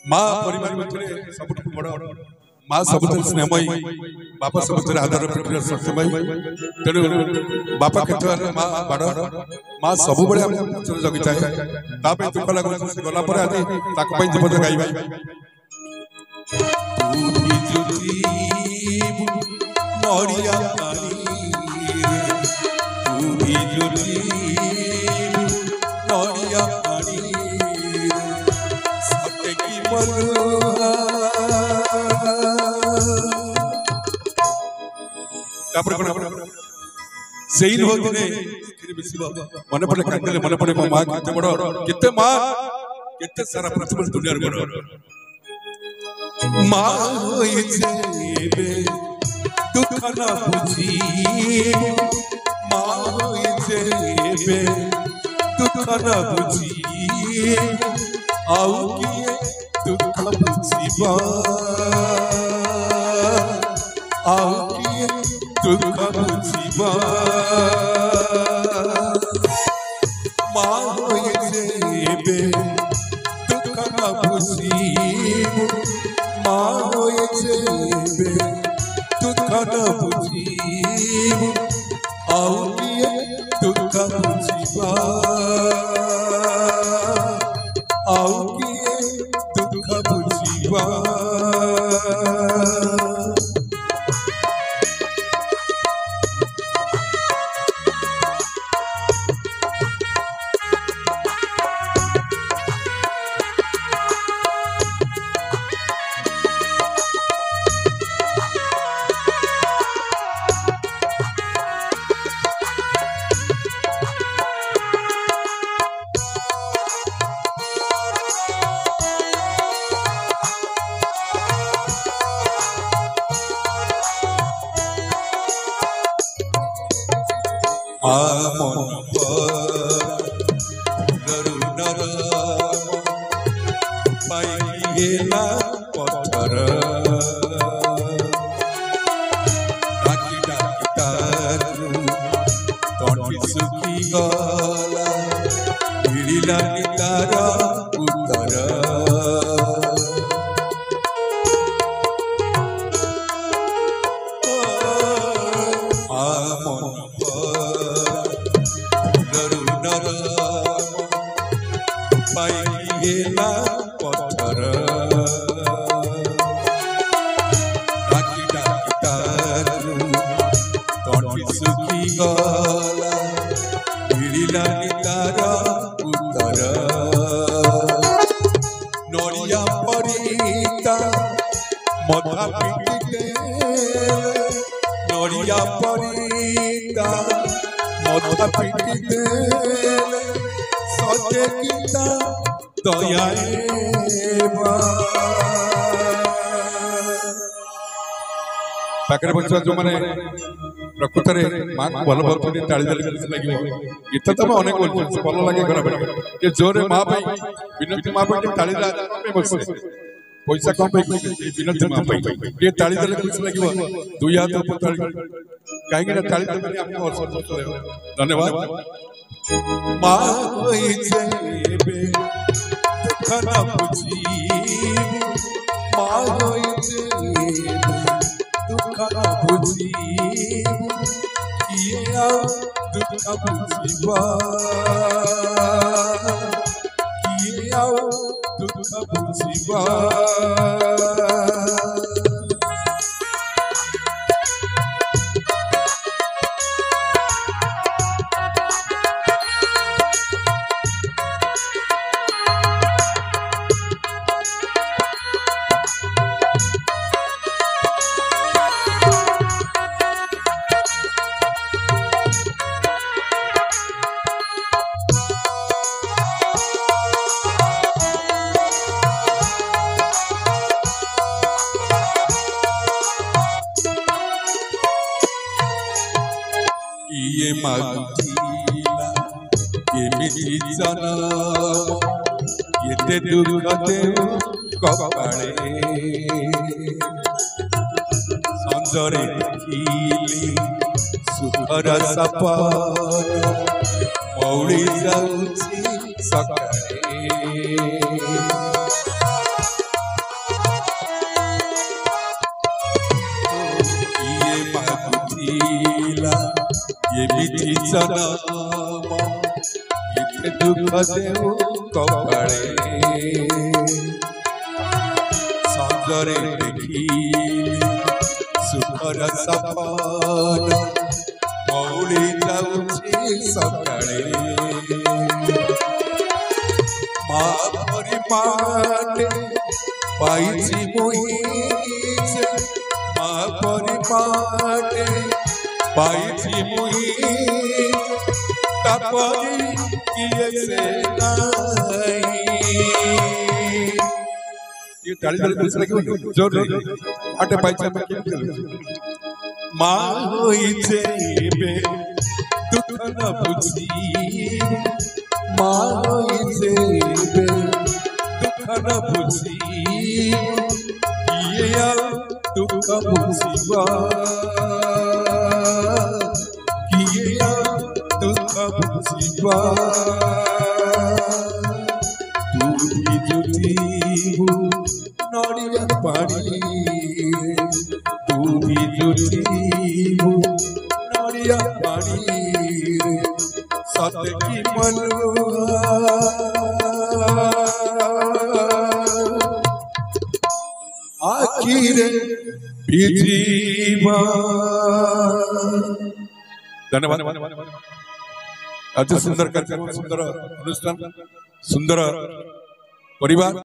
माँ परिवार मध्य सब बड़ माँ सब स्नेहमयी बापा सब आदर प्रिय सत्यमयी तेणु बापा क्षेत्र माँ बड़ माँ सब जगी थाए दुख लगुच गलापर आज दीपद गाइबा मन पड़े कांदले मन पड़े मो माँ केते बड़ केते माँ केते सारा पृथ्वी दुनिया बड़ माँ होइछे दुख न बुझी माँ होइछे दुख न बुझी आउ किए दुख बुझिबा आउ किए दुख बुझिबा माँ होइछे दुख न बुझिबा माँ होइछे दुख न बुझिबा आउ किए दुख बुझिबा आउ किए दुख बुझिबा जो मैंने प्रकृत में माँ को भल पाते ताली लगे गीत तो मैं अनेक भल लगे घर जोरे माँ विनती माँ ताली पैसा कम विनती माँ ये ताली देने खुशी लगे दुई हाथ ऊपर कहीं ताली धन्यवाद माँ दुख न बुझी किया दुख बुझिबा किया दुख बुझिबा ये दुख देव कपाळे संजरे देखिली सुखर सपन मौड़ी जाउछि सकाळे सनम इते दुख देऊ कपाळे संजरे देखी सुखर सपन मौली जाउछि सकाळे मा परिपाटे पाइछि मोहिसे मा परिपाटे पाइछि मोहि तापरि किए से नाही ये ताली ताली दूसरे क्यों जोर आटे पाइछि हम के मा होइछे बे दुख न बुझी मा होइछे बे दुख न बुझी किए दुख बुझिबा किए दुख बुझिबा तू भी जुटीबू नड़िया पानी तू भी जुटीबू नड़िया पानी सत की मनुआ आखिर बिजीवा धन्यवाद अति सुंदर कार्यक्रम सुंदर अनुष्ठान सुंदर परिवार।